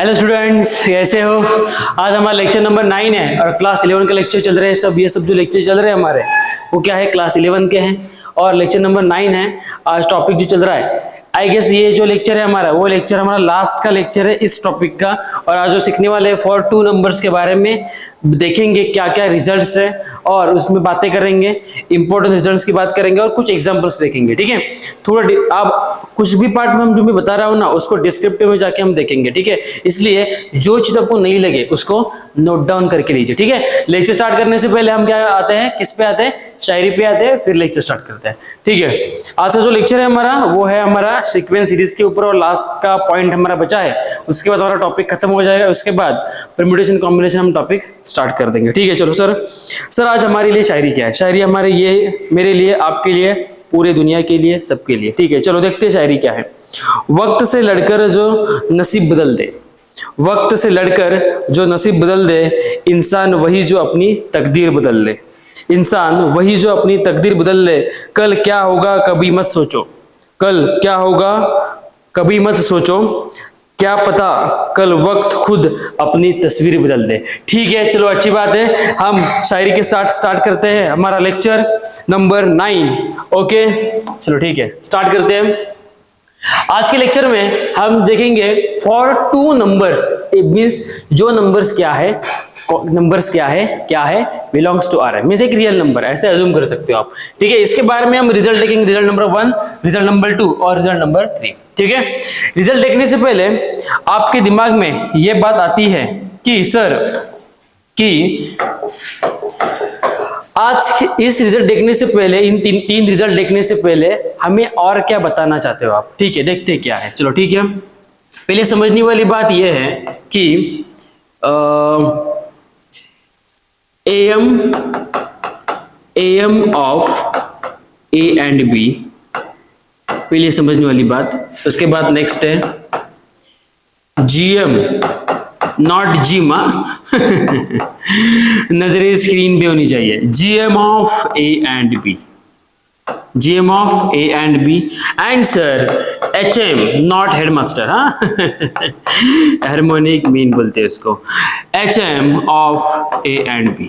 Hello students, कैसे हो? आज हमारा लेक्चर नंबर 9 है और क्लास 11 का लेक्चर चल रहे हैं। ये सब जो लेक्चर चल रहे हैं हमारे, वो क्या है, क्लास 11 के हैं और लेक्चर नंबर 9 है। आज टॉपिक जो चल रहा है, आई गेस ये जो लेक्चर है हमारा, वो लेक्चर हमारा लास्ट का लेक्चर है इस टॉपिक का। और आज जो सीखने वाले हैं फॉर 2 नंबर्स के बारे में देखेंगे, क्या क्या रिजल्ट्स है और उसमें बातें करेंगे, इंपॉर्टेंट रिजल्ट्स की बात करेंगे और कुछ एग्जांपल्स देखेंगे। ठीक है, थोड़ा आप कुछ भी पार्ट में हम जो भी बता रहा हूँ ना, उसको डिस्क्रिप्टिव में जाके हम देखेंगे। ठीक है, इसलिए जो चीज आपको नहीं लगे उसको नोट डाउन करके लीजिए। ठीक है, लेक्चर स्टार्ट करने से पहले हम क्या आते हैं, किस पे आते हैं, शायरी पे आते हैं, फिर लेक्चर स्टार्ट करते हैं। ठीक है, आज का जो लेक्चर है हमारा, वो है हमारा सीक्वेंस सीरीज के ऊपर और लास्ट का पॉइंट हमारा बचा है। उसके बाद हमारा टॉपिक खत्म हो जाएगा, उसके बाद परम्यूटेशन कॉम्बिनेशन हम टॉपिक स्टार्ट कर देंगे। ठीक है, चलो सर आज हमारे लिए शायरी क्या है? शायरी हमारे ये, मेरे लिए, आपके लिए, पूरे दुनिया के लिए, सबके लिए। ठीक है, चलो देखते हैं शायरी क्या है। वक्त से लड़कर जो नसीब बदल दे, वक्त से लड़कर जो नसीब बदल दे, इंसान वही जो अपनी तकदीर बदल ले, इंसान वही जो अपनी तकदीर बदल ले। कल क्या होगा कभी मत सोचो, कल क्या होगा कभी मत सोचो, क्या पता कल वक्त खुद अपनी तस्वीर बदल दे। ठीक है, चलो अच्छी बात है, हम शायरी के स्टार्ट करते हैं हमारा लेक्चर नंबर 9। ओके, चलो ठीक है, स्टार्ट करते हैं। आज के लेक्चर में हम देखेंगे फॉर 2 नंबर्स, मीन्स जो नंबर्स क्या है बिलोंग्स टू आर, मीन्स एक रियल नंबर, ऐसे अज्यूम कर सकते हो आप। ठीक है, इसके बारे में हम रिजल्ट देखेंगे, रिजल्ट नंबर 1, रिजल्ट नंबर 2 और रिजल्ट नंबर 3। ठीक है, रिजल्ट देखने से पहले आपके दिमाग में यह बात आती है कि सर कि आज इस रिजल्ट देखने से पहले, इन तीन रिजल्ट देखने से पहले हमें और क्या बताना चाहते हो आप? ठीक है, देखते हैं क्या है। चलो ठीक है, पहले समझने वाली बात यह है कि AM of A and B, पहले समझने वाली बात। उसके बाद नेक्स्ट है GM, नॉट जी माँ नजरें स्क्रीन पे होनी चाहिए। GM of A and B, GM of A and B and sir HM, not headmaster, हाँ हार्मोनिक मीन बोलते हैं उसको। HM of A and B।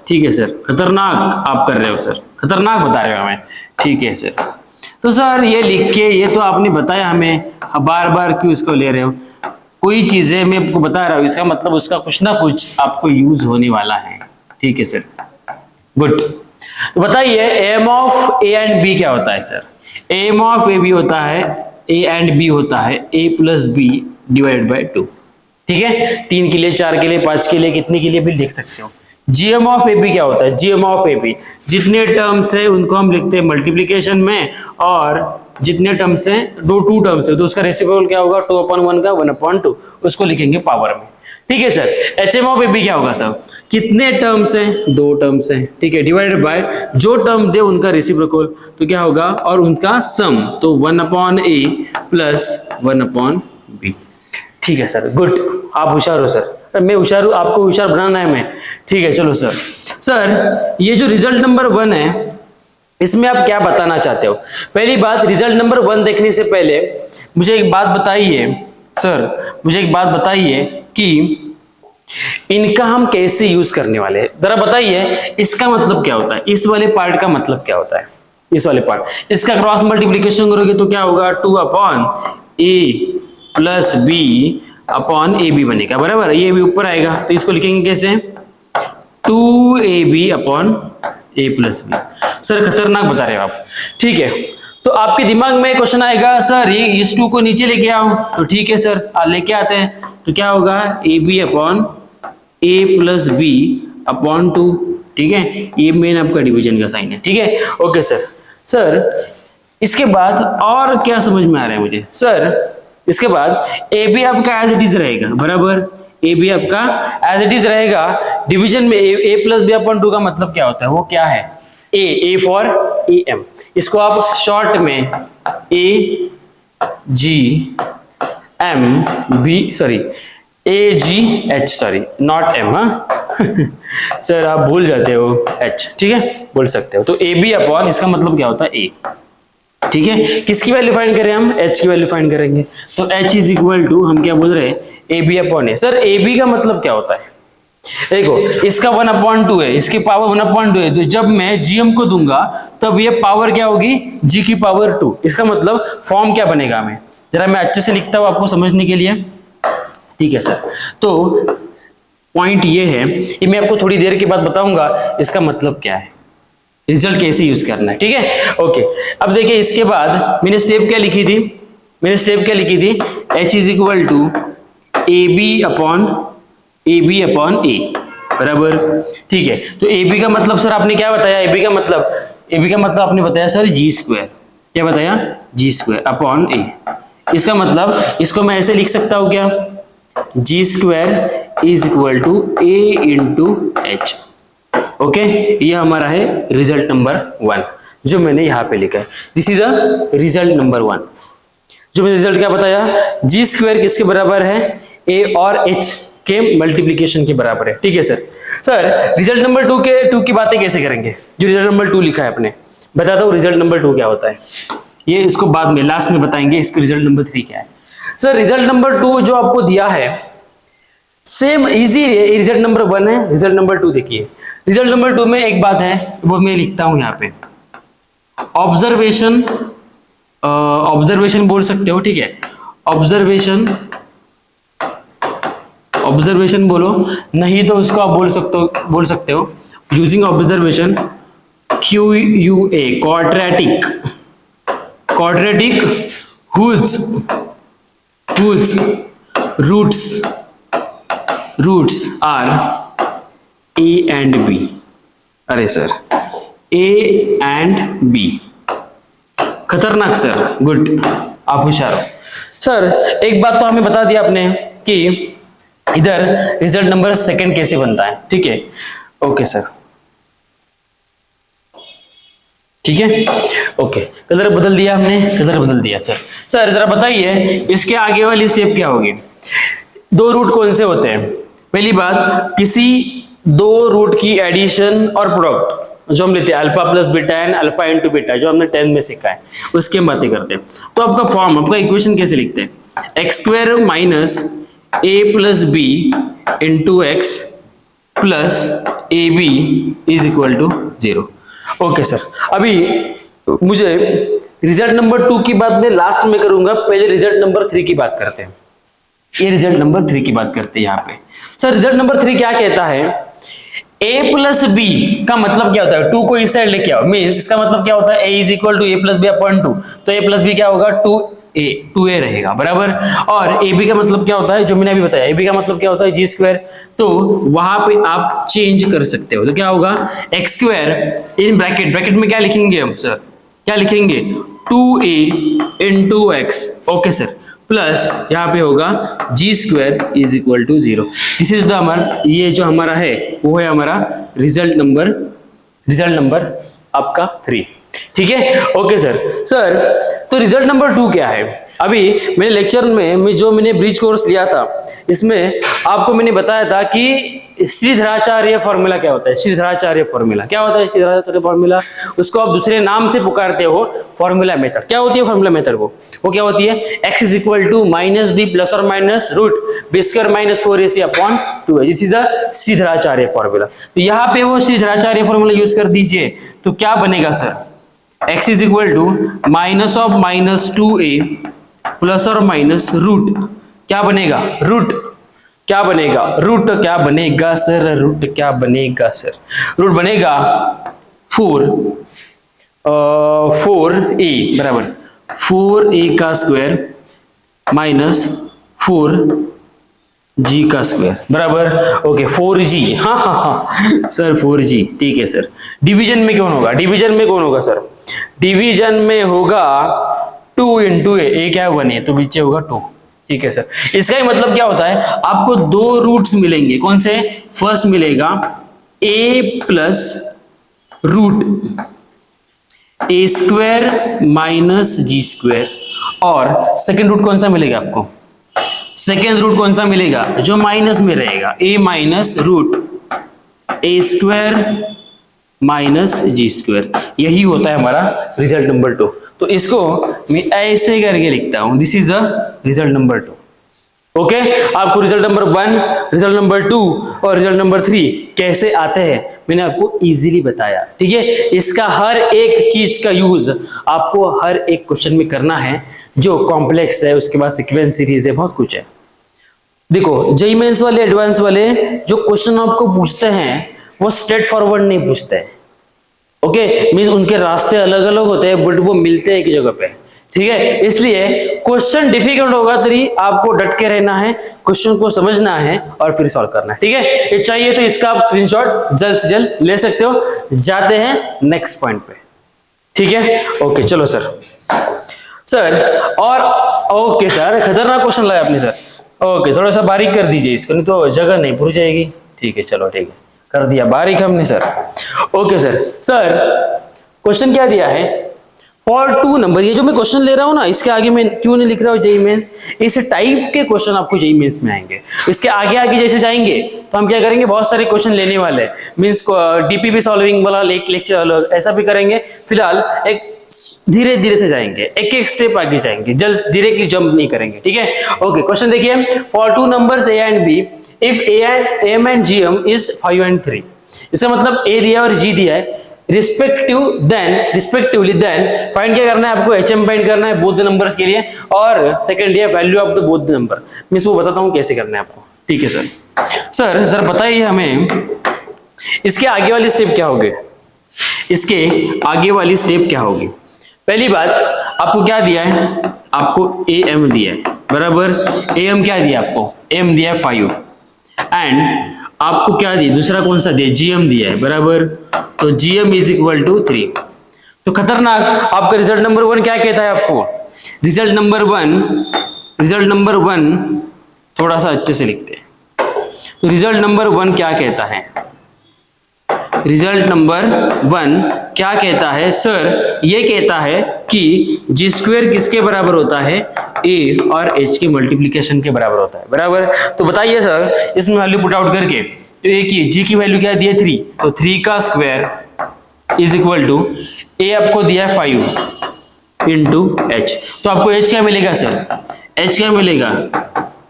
ठीक है सर, खतरनाक आप कर रहे हो सर, खतरनाक बता रहे हो हमें। ठीक है सर, तो सर ये लिख के, ये तो आपने बताया हमें, बार बार क्यों इसको ले रहे हो? कोई चीजें मैं आपको बता रहा हूँ, इसका मतलब उसका कुछ ना कुछ आपको यूज होने वाला है। ठीक है सर, गुड। तो बताइए M of A and B क्या होता है sir? M of A B होता है, ए एंड बी होता है a plus B divide by 2। ठीक है, 3 के लिए, 4 के लिए, 5 के लिए, कितने के लिए भी लिख सकते हो। जीएम ऑफ ए बी क्या होता है? जीएम ऑफ ए बी, जितने टर्म्स है उनको हम लिखते हैं मल्टीप्लीकेशन में, और जितने टर्म्स हैं, 2 टर्म्स है तो उसका रेसिप्रोकल क्या होगा, 2/1 का 1/2, उसको लिखेंगे पावर में। ठीक है sir, HM of A B क्या होगा सर? कितने टर्म्स हैं? 2 टर्म्स हैं। ठीक है, डिवाइडेड बाय जो टर्म दे उनका रेसिप्रोकल, तो क्या होगा, और उनका सम, तो 1/a प्लस 1/b। ठीक है सर, गुड, आप होशियार हो सर। मैं होशियार हूँ, आपको होशियार बनाना है मैं। ठीक है, चलो सर ये जो रिजल्ट नंबर 1 है, इसमें आप क्या बताना चाहते हो? पहली बात, रिजल्ट नंबर 1 देखने से पहले मुझे एक बात बताइए सर, मुझे एक बात बताइए कि इनका हम कैसे यूज करने वाले हैं, जरा बताइए। इसका मतलब क्या होता है? इस वाले पार्ट का मतलब क्या होता है? इस वाले पार्ट, इसका क्रॉस मल्टीप्लीकेशन करोगे तो क्या होगा, 2/a plus b upon ab बनेगा, बराबर। ये भी ऊपर आएगा, तो इसको लिखेंगे कैसे, 2ab upon a plus b। Sir खतरनाक बता रहे हो आप। ठीक है, तो आपके दिमाग में क्वेश्चन आएगा, सर ये इस 2 को नीचे लेके आओ, तो ठीक है सर लेके आते हैं। तो क्या होगा, ab upon a plus b upon 2। ठीक है, ये मेन आपका डिवीजन का साइन है। ठीक है, ओके सर इसके बाद और क्या समझ में आ रहा है मुझे सर? इसके बाद ए बी आपका एज इट इज रहेगा, बराबर। ए बी आपका एज इट इज रहेगा। डिवीजन में ए प्लस बी अपॉन 2 का मतलब क्या होता है, वो क्या है, ए फॉर ए एम। इसको आप शॉर्ट में A G M B, sorry A G H, sorry not M, हाँ सर आप भूल जाते हो एच। ठीक है, बोल सकते हो। तो ए बी अपॉन, इसका मतलब क्या होता है, ए। ठीक है, किसकी वैल्यू फाइंड करें हम, h की वैल्यू फाइंड करेंगे। तो h इज इक्वल टू हम क्या बोल रहे हैं, AB अपॉन ए। सर AB का मतलब क्या होता है, देखो इसका 1/2 है, इसकी पावर 1/2 है, तो जब मैं gm को दूंगा तब ये पावर क्या होगी, g की पावर 2। इसका मतलब फॉर्म क्या बनेगा, मैं जरा मैं अच्छे से लिखता हूं आपको समझने के लिए। ठीक है सर, तो पॉइंट ये है, ये मैं आपको थोड़ी देर के बाद बताऊंगा इसका मतलब क्या है, रिजल्ट कैसे यूज करना है। ठीक है, ओके। अब देखिए इसके बाद मैंने स्टेप क्या लिखी थी, h is equal to AB upon A, बराबर। ठीक है, तो AB का मतलब सर आपने क्या बताया, AB का मतलब आपने बताया सर g², क्या बताया, g² अपॉन ए। इसका मतलब इसको मैं ऐसे लिख सकता हूं क्या, g² is equal to a into h। Okay, ये हमारा है रिजल्ट नंबर 1 जो मैंने यहां पे लिखा है। This is a result number 1। जो मैंने रिजल्ट क्या बताया, g² किसके बराबर है, a और h के मल्टीप्लिकेशन के बराबर है। ठीक है सर। सर रिजल्ट नंबर 2 की बातें कैसे करेंगे, जो रिजल्ट नंबर 2 लिखा है आपने, बताता हूँ रिजल्ट नंबर 2 क्या होता है, ये इसको बाद में लास्ट में बताएंगे, इसको रिजल्ट नंबर 3 क्या है। सर रिजल्ट नंबर 2 जो आपको दिया है सेम इजी है, रिजल्ट नंबर 1 है, रिजल्ट नंबर 2 देखिए। रिजल्ट नंबर 2 में एक बात है वो मैं लिखता हूं यहाँ पे, ऑब्जर्वेशन बोल सकते हो। ठीक है, ऑब्जर्वेशन बोलो, नहीं तो उसको आप बोल सकते हो using observation QUA quadratic whose roots are A and B। अरे सर A and B, खतरनाक सर, गुड, आप होशियार हो। सर एक बात तो हमें बता दिया आपने कि इधर रिजल्ट नंबर 2 कैसे बनता है। ठीक है, ओके सर, ठीक है, ओके। कलर बदल दिया हमने, सर जरा बताइए इसके आगे वाली स्टेप क्या होगी। 2 रूट कौन से होते हैं, पहली बात किसी 2 रूट की एडिशन और प्रोडक्ट जो हम लेते हैं alpha plus beta and alpha into beta, जो हमने 10 में सीखा है उसकी हम बातें करते हैं। तो आपका इक्वेशन कैसे लिखते हैं, x² minus a plus B into X plus A B is equal to 0। Okay sir, अभी मुझे रिजल्ट नंबर 2 की बात मैं लास्ट में करूंगा, पहले रिजल्ट नंबर 3 की बात करते हैं। ये रिजल्ट नंबर 3 की बात करते हैं यहाँ पे। सर रिजल्ट नंबर 3 क्या कहता है, a प्लस बी का मतलब क्या होता है, 2 को इस साइड लेके आओ, मीन्स इसका मतलब क्या होता है, a is equal to a plus B upon 2, तो a प्लस बी क्या होगा 2a रहेगा, बराबर। और ab का मतलब क्या होता है, जो मैंने अभी बताया, ab का मतलब क्या होता है g², तो वहां पे आप चेंज कर सकते हो, तो क्या होगा x² इन ब्रैकेट में क्या लिखेंगे हम सर, क्या लिखेंगे 2a into X, okay sir, plus यहाँ पे होगा g² is equal to 0। This is the हमारा, ये जो हमारा है वो है हमारा रिजल्ट नंबर आपका 3। ठीक है, ओके सर तो रिजल्ट नंबर 2 क्या है। अभी मेरे लेक्चर में मैंने ब्रिज कोर्स लिया था, इसमें आपको मैंने बताया था कि श्रीधराचार्य फॉर्मूला क्या होता है। श्रीधराचार्य फॉर्मूला क्या होता है, श्रीधराचार्य फॉर्मूला उसको आप दूसरे नाम से पुकारते हो फॉर्मूला मेथड। क्या होती है फॉर्मूला मेथड, वो क्या होती है, x is equal to minus B plus और minus root b² minus 4ac upon 2h, this is the Shridharacharya formula. तो यहाँ पे वो श्रीधराचार्य फॉर्मूला यूज कर दीजिए, तो क्या बनेगा sir, x is equal to minus of minus 2a plus और माइनस रूट क्या बनेगा, रूट क्या बनेगा सर, रूट बनेगा 4a बराबर 4a का स्क्वायर माइनस 4g का स्क्वायर बराबर, ओके 4g, हाँ सर 4g, ठीक है सर। डिवीजन में कौन होगा, सर, डिवीजन में होगा 2 इंटू a क्या है 1 है, तो नीचे होगा 2। ठीक है सर, इसका ही मतलब क्या होता है, आपको 2 रूट्स मिलेंगे, कौन से, फर्स्ट मिलेगा a plus root a² minus g², और सेकेंड रूट कौन सा मिलेगा आपको, जो माइनस में रहेगा, a minus root a² minus g², यही होता है हमारा रिजल्ट नंबर 2। तो इसको मैं ऐसे करके लिखता हूं, this is the result number 2। Okay, आपको रिजल्ट नंबर 1, रिजल्ट नंबर 2 और रिजल्ट नंबर 3 कैसे आते हैं मैंने आपको इजीली बताया। ठीक है, इसका हर एक चीज का यूज आपको हर एक क्वेश्चन में करना है जो कॉम्प्लेक्स है, उसके बाद सीक्वेंस सीरीज है, बहुत कुछ है। देखो जेईई मेंस वाले, एडवांस वाले जो क्वेश्चन आपको पूछते हैं वो स्ट्रेट फॉरवर्ड नहीं पूछते हैं। ओके, मींस उनके रास्ते अलग अलग होते हैं बट वो मिलते हैं एक जगह पे। ठीक है, इसलिए क्वेश्चन डिफिकल्ट होगा तभी आपको डट के रहना है, क्वेश्चन को समझना है और फिर सॉल्व करना है। ठीक है, ये चाहिए तो इसका आप स्क्रीनशॉट जल्द से जल्द ले सकते हो। जाते हैं नेक्स्ट पॉइंट पे। ठीक है, ओके चलो सर। और ओके सर, खतरनाक क्वेश्चन लाया आपने सर। ओके, थोड़ा सा बारीक कर दीजिए इसको, नहीं तो जगह नहीं पूरी जाएगी। ठीक है, चलो ठीक है, कर दिया बारीक हमने सर। ओके सर क्वेश्चन क्या दिया है, फॉर 2 नंबर। ये जो मैं क्वेश्चन ले रहा हूं ना, इसके आगे मैं क्यों नहीं लिख रहा हूं जेईई मेंस, इस टाइप के क्वेश्चन आपको जेईई मेंस में आएंगे। इसके आगे आगे जैसे जाएंगे तो हम क्या करेंगे, बहुत सारे क्वेश्चन लेने वाले हैं, मींस डीपीपी सॉल्विंग वाला एक लेक्चर अलग ऐसा भी करेंगे। फिलहाल एक धीरे धीरे से जाएंगे, एक एक स्टेप आगे जाएंगे, जल्द डायरेक्टली जंप नहीं करेंगे। ठीक है, ओके क्वेश्चन देखिए, for 2 numbers a and b if m and gm is 5 and 3। इसका मतलब a दिया और g दिया है रिस्पेक्टिवली देन फाइंड क्या करना है आपको, hm फाइंड करना है बोथ द नंबर्स के लिए, और सेकंड है value of the both the number. मैं इसको बताता हूं कैसे करना है आपको। ठीक है सर जरा बताइए हमें इसके आगे वाली स्टेप क्या होगी, इसके आगे वाली स्टेप क्या होगी। पहली बात आपको क्या दिया है, आपको am दिया है बराबर, am क्या दिया आपको, am दिया है 5 एंड आपको क्या दिया, दूसरा कौन सा दिया, gm दिया है बराबर, तो gm इज इक्वल टू 3। तो खतरनाक, आपका रिजल्ट नंबर 1 क्या कहता है आपको, रिजल्ट नंबर 1 थोड़ा सा अच्छे से लिखते हैं। तो रिजल्ट नंबर 1 क्या कहता है, रिजल्ट नंबर 1 क्या कहता है सर, ये कहता है कि जी स्क्वायर किसके बराबर होता है, ए और एच के मल्टीप्लिकेशन के बराबर होता है बराबर। तो बताइए सर, इसमें वैल्यू पुट आउट करके, तो ए की जी की वैल्यू क्या दी है 3, तो 3 का स्क्वायर इज इक्वल टू ए आपको दिया है 5 इंटू एच। तो आपको एच क्या मिलेगा सर, एच क्या मिलेगा,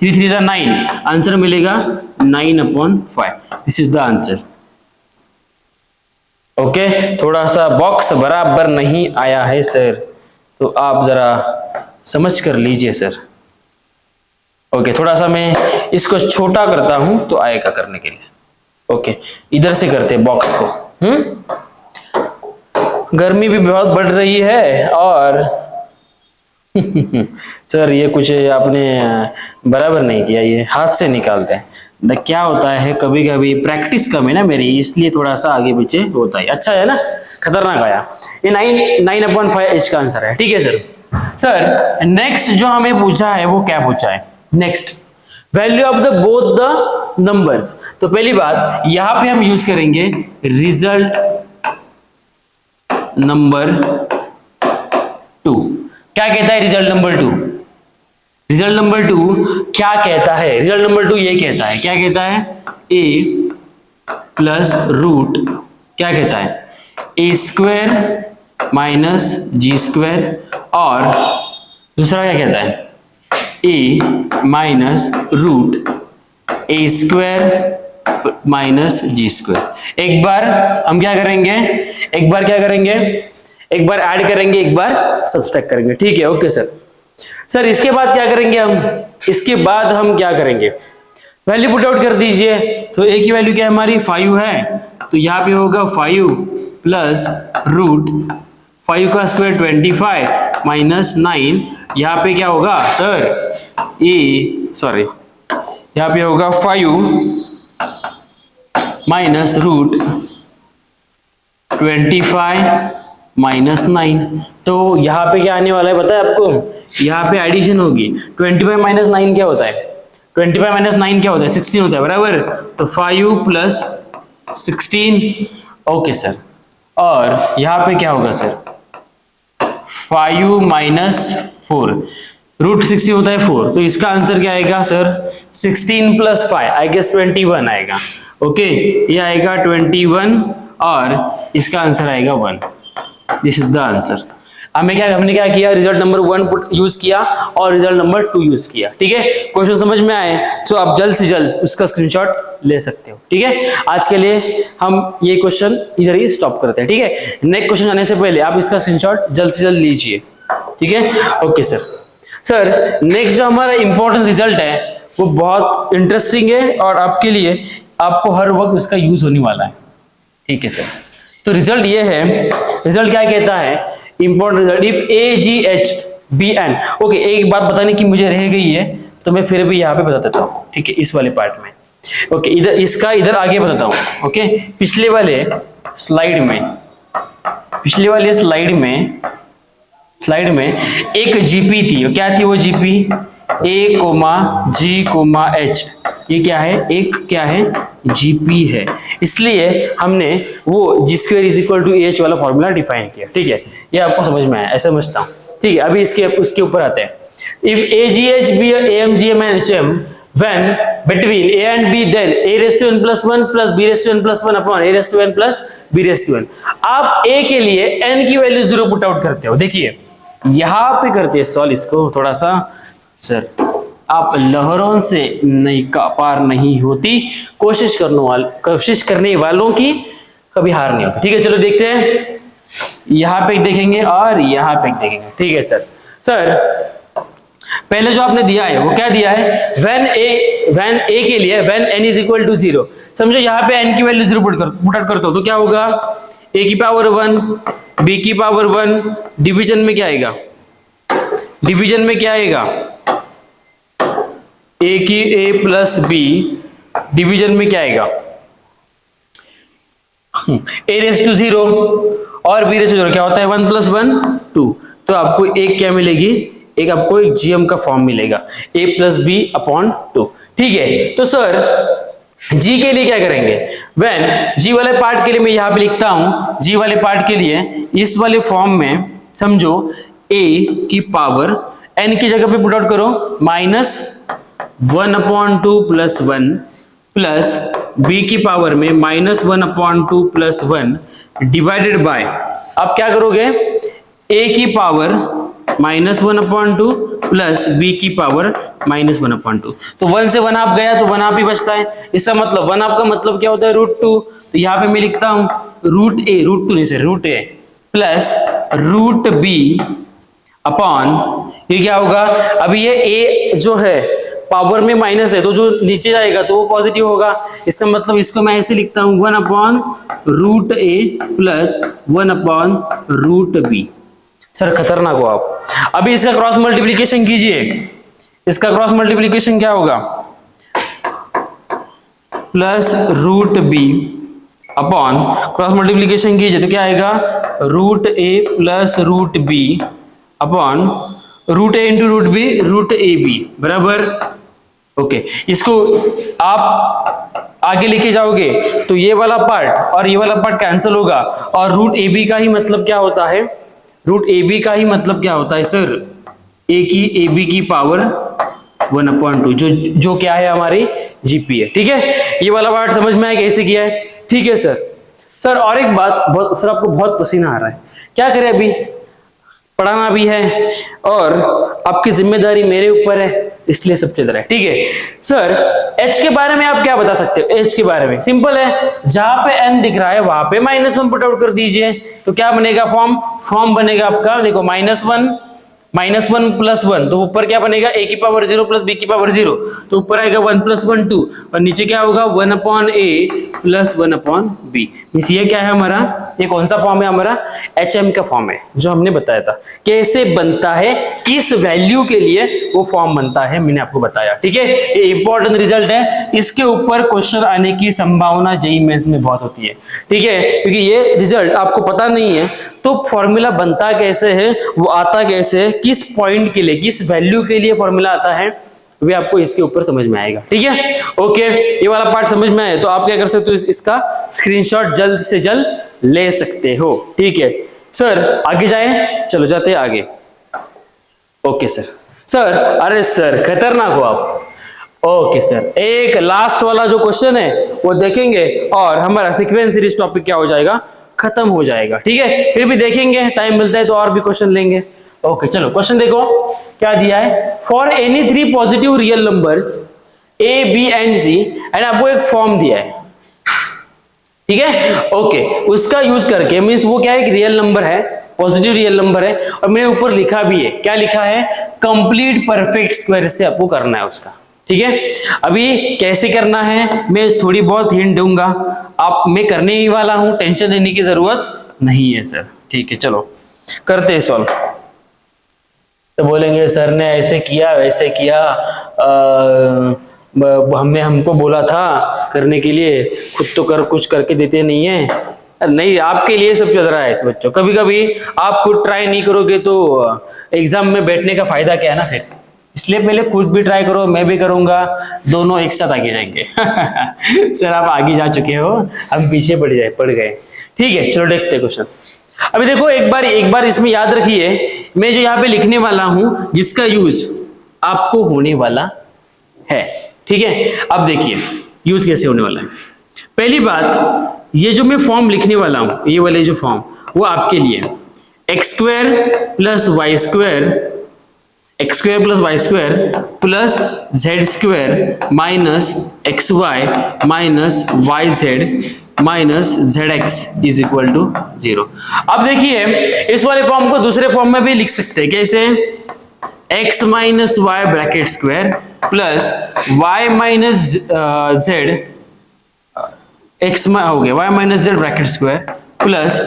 3 3 जा 9, आंसर मिलेगा 9/5। This is the answer. Okay, थोड़ा सा बॉक्स बराबर नहीं आया है सर, तो आप जरा समझ कर लीजिए सर। ओके, थोड़ा सा मैं इसको छोटा करता हूं तो आएगा करने के लिए। ओके, इधर से करते हैं बॉक्स को। गर्मी भी बहुत बढ़ रही है और सर ये कुछ आपने बराबर नहीं किया, ये हाथ से निकालते हैं। क्या होता है कभी कभी प्रैक्टिस कम है ना मेरी, इसलिए थोड़ा सा आगे पीछे होता है। अच्छा है ना, खतरनाक आया। ये 9/5 एच का आंसर है। ठीक है सर नेक्स्ट जो हमें पूछा है वो क्या पूछा है, next value of the both the numbers. तो पहली बात यहां पे हम यूज करेंगे रिजल्ट नंबर 2। क्या कहता है रिजल्ट नंबर 2, रिजल्ट नंबर 2 क्या कहता है, रिजल्ट नंबर 2 ये कहता है, क्या कहता है, a प्लस रूट क्या कहता है, a square minus G square, और दूसरा क्या कहता है, a minus root a square minus G square. एक बार हम क्या करेंगे, एक बार ऐड करेंगे, एक बार सब्सट्रैक्ट करेंगे। ठीक है, ओके सर इसके बाद क्या करेंगे हम, इसके बाद हम क्या करेंगे, वैल्यू पुट आउट कर दीजिए। तो a की वैल्यू क्या है हमारी 5 है, तो यहाँ पे होगा 5 प्लस रूट 5 का स्क्वायर 25 माइनस 9, यहाँ पे क्या होगा सर, यहाँ पे होगा 5 माइनस रूट 25 माइनस 9। तो यहाँ पे क्या आने वाला है पता है आपको, यहाँ पे एडिशन होगी। 25 माइनस 9 क्या होता है, 25 माइनस 9 क्या होता है, 16 होता है बराबर। तो 5 प्लस 16, ओके सर। और यहाँ पे क्या होगा सर, 5 माइनस 4, रूट 60 होता है 4, तो इसका आंसर क्या आएगा सर, 16 प्लस 5 आई गेस 21 आएगा। ओके, ये आएगा 21 और इसका आंसर आएगा 1। This is the answer. हमने क्या किया, रिजल्ट नंबर 1 पुट यूज किया और रिजल्ट नंबर 2 यूज किया। ठीक है, क्वेश्चन समझ में आए तो आप जल्द से जल्द उसका स्क्रीनशॉट ले सकते हो। ठीक है, आज के लिए हम ये क्वेश्चन इधर ही स्टॉप करते हैं। ठीक है, नेक्स्ट क्वेश्चन जाने से पहले आप इसका स्क्रीनशॉट जल्द से जल्द लीजिए। ठीक है, ओके सर। सर नेक्स्ट जो हमारा इंपॉर्टेंट रिजल्ट है वो बहुत इंटरेस्टिंग है और आपके लिए आपको हर वक्त उसका यूज होने वाला है। ठीक है सर, तो रिजल्ट ये है, रिजल्ट क्या कहता है, important result, if AGHBN। Okay, एक बात बताने की मुझे रह गई है तो मैं फिर भी यहाँ पे बता देता हूँ। ठीक है, इस वाले पार्ट में। ओके, इधर इसका इधर आगे बताता हूँ। ओके, पिछले वाले स्लाइड में एक जीपी थी। क्या थी वो जीपी? A,G,H। ये क्या है? एक क्या है? जीपी है। इसलिए हमने वो G square is equal to AH वाला फॉर्मूला डिफाइन किया। ठीक है, ये आपको समझ में आया, ऐसा समझता हूँ। ठीक है, अभी उसके ऊपर आते हैं। If AGH be AM/GM and HM when between A and B, then A⁻n+1 plus B⁻n+1 upon A⁻n plus B⁻n। आप A के लिए n की वैल्यू 0 पुट आउट करते हो। देखिए यहां पे करते हैं सॉल्व इसको थोड़ा सा। सर आप लहरों से नहीं पार नहीं होती, कोशिश करने वालों की कभी हार नहीं होती। ठीक है, चलो देखते हैं। यहां पे देखेंगे और यहां पे देखेंगे। ठीक है सर। पहले जो आपने दिया है वो क्या दिया है? when a के लिए when n is equal to 0। समझो यहाँ पे n की वैल्यू 0 पुट आउट करता हूं तो क्या होगा? a की पावर 1, b की पावर 1, डिवीजन में क्या आएगा? a की a प्लस b, डिवीजन में क्या आएगा? a⁻0 और b⁻0 क्या होता है? 1 + 1 2। तो आपको एक क्या मिलेगी? एक आपको एक GM का फॉर्म मिलेगा, a + b/2। ठीक है, तो सर G के लिए क्या करेंगे? when G वाले पार्ट के लिए मैं यहाँ पे लिखता हूं, G वाले पार्ट के लिए इस वाले फॉर्म में समझो a की पावर n की जगह पे पुट आउट करो -1/2 + 1 प्लस b की पावर में -1/2 + 1 डिवाइडेड बाय, आप क्या करोगे? a की पावर -1/2 प्लस b की पावर -1/2। तो 1 से 1 हाफ गया तो 1 हाफ ही बचता है। इसका मतलब 1 हाफ का मतलब क्या होता है? √2। तो यहाँ पे मैं लिखता हूँ √a प्लस √b अपॉन, ये क्या होगा? अभी ये a जो है पावर में माइनस है तो जो नीचे जाएगा तो वो पॉजिटिव होगा। इसका मतलब इसको मैं ऐसे लिखता हूँ 1/√a प्लस 1/√b। सर खतरनाक हो आप। अभी इसका क्रॉस मल्टीप्लिकेशन कीजिए। इसका क्रॉस मल्टीप्लिकेशन क्या होगा? Plus √b upon, cross multiplication कीजिए तो क्या आएगा? √a plus √b upon √a into √b √ab बराबर। ओके, इसको आप आगे लेके जाओगे तो ये वाला पार्ट और ये वाला पार्ट कैंसिल होगा और √ab का ही मतलब क्या होता है? √ab का ही मतलब क्या होता है सर? ab की पावर 1/2 जो क्या है हमारी जीपी है। ठीक है, ये वाला पार्ट समझ में आया कैसे किया है? ठीक है सर और एक बात, सर आपको बहुत पसीना आ रहा है, क्या करें? अभी पढ़ाना भी है और आपकी जिम्मेदारी मेरे ऊपर है, इसलिए सब चल रहा है। ठीक है सर, h के बारे में आप क्या बता सकते हो? h के बारे में सिंपल है, जहां पे n दिख रहा है वहां पे -1 पुट आउट कर दीजिए तो क्या बनेगा? फॉर्म बनेगा आपका, देखो -1 प्लस 1 तो ऊपर क्या बनेगा? a की पावर 0 प्लस b की पावर 0 तो ऊपर आएगा 1 + 1 2 और नीचे क्या होगा? 1/a plus 1/b। मींस ये क्या है हमारा? ये कौन सा फॉर्म है हमारा? HM का फॉर्म है जो हमने बताया था। कैसे बनता है, किस वैल्यू के लिए वो फॉर्म बनता है, मैंने आपको बताया। ठीक है, ये इंपॉर्टेंट रिजल्ट है, इसके ऊपर क्वेश्चन आने की संभावना JEE मेंस में बहुत होती है। ठीक है, क्योंकि ये रिजल्ट आपको पता नहीं है तो फॉर्मूला बनता कैसे है, वो आता कैसे है, किस पॉइंट के लिए, किस वैल्यू के लिए फॉर्मूला आता है, वे आपको इसके ऊपर समझ में आएगा। ठीक है, ओके, ये वाला पार्ट समझ में आए तो आप क्या कर सकते हो? इसका स्क्रीनशॉट जल्द से जल्द ले सकते हो। ठीक है सर, आगे जाएं, चलो जाते हैं आगे। ओके सर अरे सर खतरनाक हो आप। ओके सर, एक लास्ट वाला जो क्वेश्चन है वो देखेंगे और हमारा सीक्वेंस सीरीज टॉपिक क्या हो जाएगा? खत्म हो जाएगा। ठीक है, फिर भी देखेंगे, टाइम मिलता है तो और भी क्वेश्चन लेंगे। ओके चलो क्वेश्चन देखो क्या दिया है। For any 3 positive real numbers A B and C and आपको एक फॉर्म दिया है। ठीक है, ओके, उसका यूज करके मीन्स वो क्या है, एक रियल नंबर है, पॉजिटिव रियल नंबर है, और मैंने ऊपर लिखा भी है, क्या लिखा है, कंप्लीट परफेक्ट स्क्वायर से आपको करना है उसका। ठीक है, अभी कैसे करना है मैं थोड़ी बहुत हिंट दूंगा, आप मैं करने ही वाला हूं, टेंशन लेने की जरूरत नहीं है सर। ठीक है चलो करते हैं सॉल्व। तो बोलेंगे सर ने ऐसे किया वैसे किया, हमको बोला था करने के लिए, खुद तो कुछ करके देते नहीं है। नहीं, आपके लिए सब चल रहा है इस बच्चों, कभी कभी आप खुद ट्राई नहीं करोगे तो एग्जाम में बैठने का फायदा क्या है ना फिर, इसलिए पहले खुद भी ट्राई करो, मैं भी करूंगा, दोनों एक साथ आगे जाएंगे। सर आप आगे जा चुके हो, हम पीछे पड़ गए। ठीक है चलो देखते हैं क्वेश्चन। अभी देखो एक बार इसमें याद रखिए, मैं जो यहाँ पे लिखने वाला हूं जिसका यूज आपको होने वाला है। ठीक है, अब देखिए यूज कैसे होने वाला है। पहली बात, ये जो मैं फॉर्म लिखने वाला हूं, ये वाले जो फॉर्म, वो आपके लिए X square plus Y square, X square plus Y square plus Z square minus X Y minus Y Z minus Z X is equal to 0। अब देखिए इस वाले फॉर्म को दूसरे फॉर्म में भी लिख सकते हैं, कैसे, x minus Y bracket square plus y minus Z, X हो गया y minus Z bracket square plus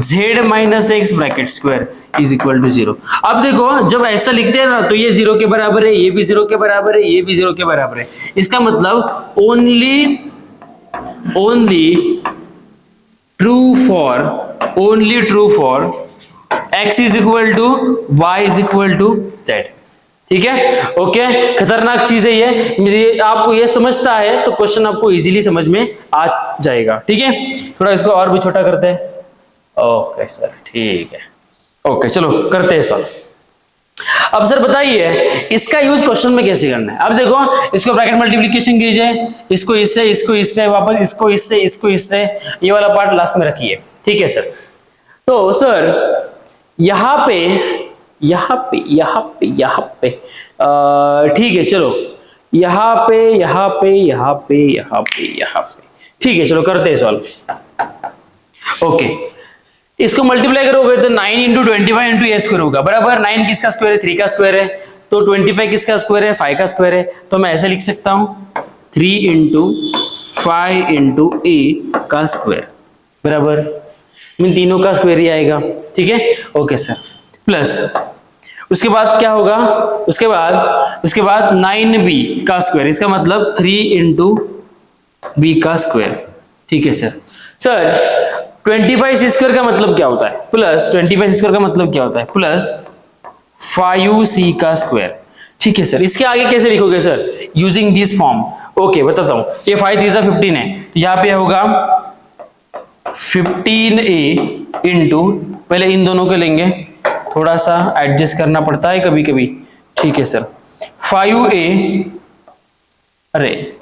z minus X bracket square is equal to 0। अब देखो जब ऐसा लिखते हैं ना तो ये 0 के बराबर है, ये भी 0 के बराबर है, ये भी 0 के बराबर है, इसका मतलब only true for x is equal to y is equal to z। ठीक है, ओके, खतरनाक चीज है ये आपको ये समझता है तो क्वेश्चन आपको इजीली समझ में आ जाएगा। ठीक है, थोड़ा इसको और भी छोटा करते हैं। ओके सर ठीक है, ओके चलो करते हैं सॉल्व। अब सर बताइए इसका यूज क्वेश्चन में कैसे करना है। अब देखो इसको ब्रैकेट मल्टीप्लिकेशन कीजिए, इसको इससे वापस इसको इससे, ये वाला पार्ट लास्ट में रखिए। ठीक है सर, तो सर यहाँ पे ठीक है चलो, यहाँ पे, ठीक है चलो करते हैं सॉल्व। ओके, इसको मल्टीप्लाई करोगे तो 9 इंटू 25 इंटू ए स्क्वायर होगा, बराबर 9 किसका स्क्वायर है, 3 का स्क्वायर है, तो 25 किसका स्क्वायर है, 5 का स्क्वायर है, तो मैं ऐसे लिख सकता हूं 3 इंटू 5 इंटू ए का स्क्वायर, बराबर इन तीनों का स्क्वायर ही आएगा। ठीक है, ओके सर, प्लस उसके बाद क्या होगा, उसके बाद 9b का स्क्वायर, इसका मतलब 3 इंटू बी का स्क्वायर। ठीक है सर, 25 स्क्वायर का मतलब क्या होता है, प्लस 25 स्क्वायर का मतलब क्या होता है, प्लस 5c का स्क्वायर। ठीक है सर, इसके आगे कैसे लिखोगे sir, using this form. Okay बताता हूं, ये 5 3 15 है, तो यहाँ पे होगा 15a इंटू, पहले इन दोनों को लेंगे, थोड़ा सा एडजस्ट करना पड़ता है कभी कभी। ठीक है सर, 5a, अरे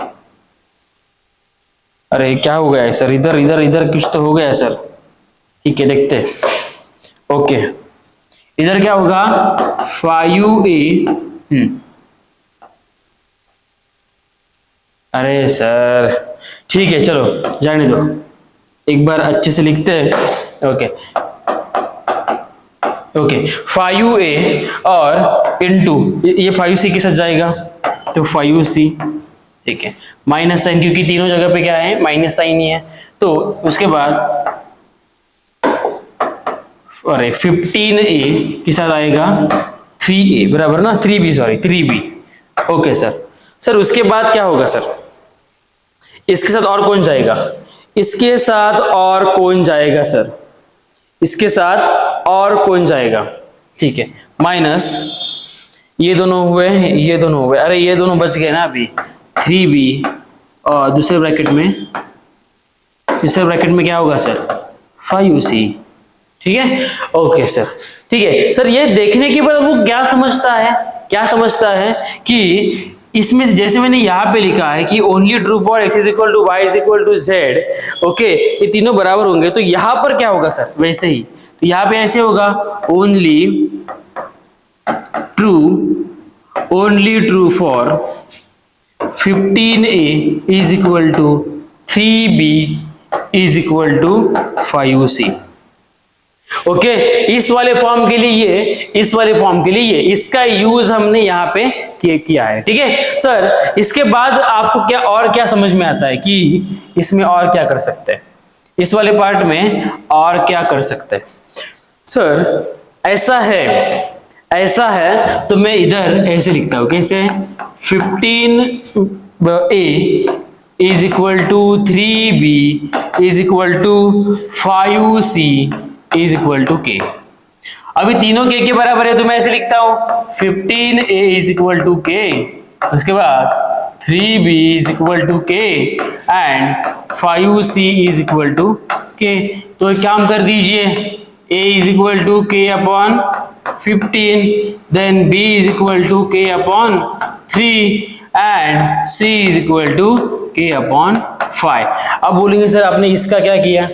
क्या हो गया है सर, इधर कुछ तो हो गया है सर। ठीक है देखते हैं, ओके इधर क्या होगा 5a, अरे सर ठीक है चलो जाने दो, एक बार अच्छे से लिखते हैं। ओके 5a और इंटू ये 5c के साथ जाएगा तो 5c। ठीक है, माइनस साइन, क्योंकि तीनों जगह पे क्या है, माइनस साइन ही है, तो उसके बाद अरे 15a के साथ आएगा 3a, बराबर ना, 3b। ओके सर उसके बाद क्या होगा सर, इसके साथ और कौन जाएगा, इसके साथ और कौन जाएगा सर, इसके साथ और कौन जाएगा। ठीक है, माइनस ये दोनों हुए, अरे ये दोनों बच गए ना अभी, 3b और तीसरे ब्रैकेट में क्या होगा सर, 5c। ठीक है, ओके सर, ठीक है सर, ये देखने के बाद वो क्या समझता है कि इसमें जैसे मैंने यहाँ पे लिखा है कि only true for x is equal to Y is equal to Z, okay, ये तीनों बराबर होंगे, तो यहाँ पर क्या होगा सर, वैसे ही, तो यहाँ पे ऐसे होगा only true for 15a is equal to 3b is equal to 5c। Okay, इस वाले फॉर्म के लिए ये, इस वाले फॉर्म के लिए ये, इसका यूज हमने यहाँ पे किया है। ठीक है सर, इसके बाद आपको क्या और क्या समझ में आता है कि इसमें और क्या कर सकते हैं, इस वाले पार्ट में और क्या कर सकते हैं? सर ऐसा है तो मैं इधर ऐसे लिखता हूं, कैसे, 15a is equal to 3b is equal to 5c is equal to k। अभी तीनों k के बराबर है तो मैं ऐसे लिखता हूं 15a is equal to k, उसके बाद 3b is equal to k and 5c is equal to k। तो एक काम कर दीजिए, a is equal to k upon 15, then b is equal to k upon 3 and c is equal to k upon 5। अब बोलेंगे sir आपने इसका क्या किया?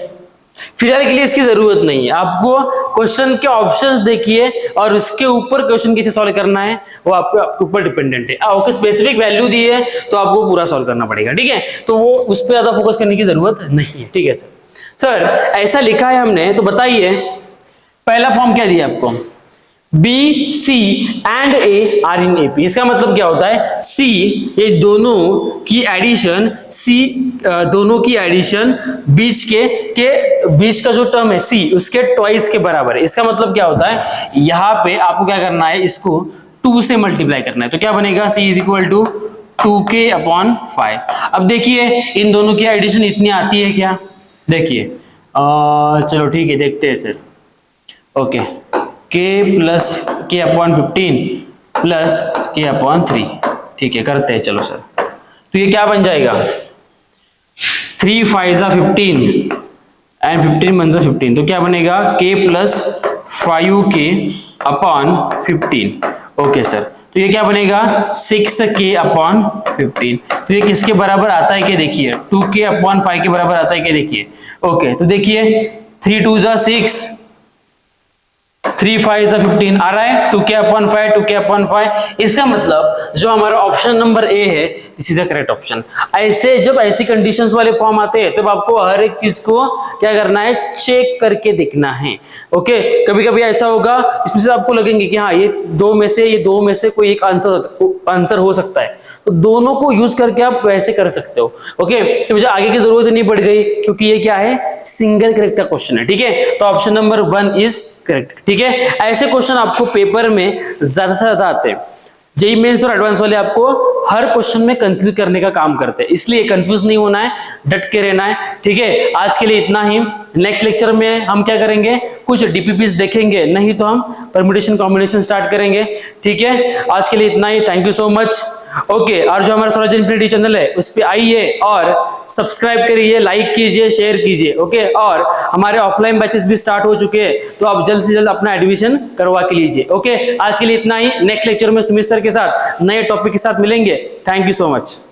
फिलहाल के लिए इसकी जरूरत नहीं है, आपको क्वेश्चन के ऑप्शंस देखिए और उसके ऊपर क्वेश्चन कैसे सॉल्व करना है वो आपके ऊपर डिपेंडेंट है। ओके, स्पेसिफिक वैल्यू दी है तो आपको पूरा सॉल्व करना पड़ेगा। ठीक है, तो वो उस पर ज्यादा फोकस करने की जरूरत नहीं है। ठीक है सर, ऐसा लिखा है हमने, तो बताइए पहला फॉर्म क्या दिया आपको, B, C and A are in AP। इसका मतलब क्या होता है, C ये दोनों की एडिशन, C दोनों की एडिशन बीच का जो टर्म है C उसके ट्वाइस के बराबर है। इसका मतलब क्या होता है, यहाँ पे आपको क्या करना है, इसको 2 से मल्टीप्लाई करना है, तो क्या बनेगा, C is equal to 2k upon 5। अब देखिए इन दोनों की एडिशन इतनी आती है क्या, देखिए चलो ठीक है देखते हैं sir. Okay, k plus k upon 15 plus k upon 3, ठीक है करते हैं चलो सर। तो ये क्या बन जाएगा, 3 5 जा 15 एंड 15 1 जा 15, तो क्या बनेगा k plus 5k upon 15। Okay sir, तो ये क्या बनेगा 6k अपॉन 15। तो ये किसके बराबर आता है कि देखिए 2k अपॉन 5 के बराबर आता है कि देखिए। ओके, तो देखिए 3 2 जा 6, 3 5 जा 15 आ रहा है, 2k अपॉन 5 2k अपॉन 5। इसका मतलब जो हमारा ऑप्शन नंबर ए है this is the correct option. ऐसे जब ऐसी कंडीशंस वाले फॉर्म आते हैं तब आपको हर एक चीज को क्या करना है, चेक करके देखना है। ओके, कभी कभी ऐसा होगा इसमें से आपको लगेंगे कि हाँ ये दो में से कोई एक आंसर हो सकता है, तो दोनों को यूज करके आप वैसे कर सकते हो। ओके, तो मुझे आगे की जरूरत नहीं पड़ गई क्योंकि ये क्या है, सिंगल करेक्ट का क्वेश्चन है। ठीक है, तो ऑप्शन नंबर 1 इज करेक्ट। ठीक है, ऐसे क्वेश्चन आपको पेपर में ज्यादा से ज्यादा आते हैं। जेईई मेंस और एडवांस वाले आपको हर क्वेश्चन में कंफ्यूज करने का काम करते हैं, इसलिए कंफ्यूज नहीं होना है, डट के रहना है। ठीक है, आज के लिए इतना ही। नेक्स्ट लेक्चर में हम क्या करेंगे, कुछ डीपीपीस देखेंगे, नहीं तो हम परम्यूटेशन कॉम्बिनेशन स्टार्ट करेंगे। ठीक है, आज के लिए इतना ही, thank you so much. Okay, और जो हमारा सौराज इन्फिनिटी चैनल है उस पर आइए और सब्सक्राइब करिए, लाइक कीजिए, शेयर कीजिए। ओके, और हमारे ऑफलाइन बैचेस भी स्टार्ट हो चुके हैं, तो आप जल्द से जल्द अपना एडमिशन करवा के लीजिए। ओके, आज के लिए इतना ही। नेक्स्ट लेक्चर में सुमित सर के साथ नए टॉपिक के साथ मिलेंगे। Thank you so much.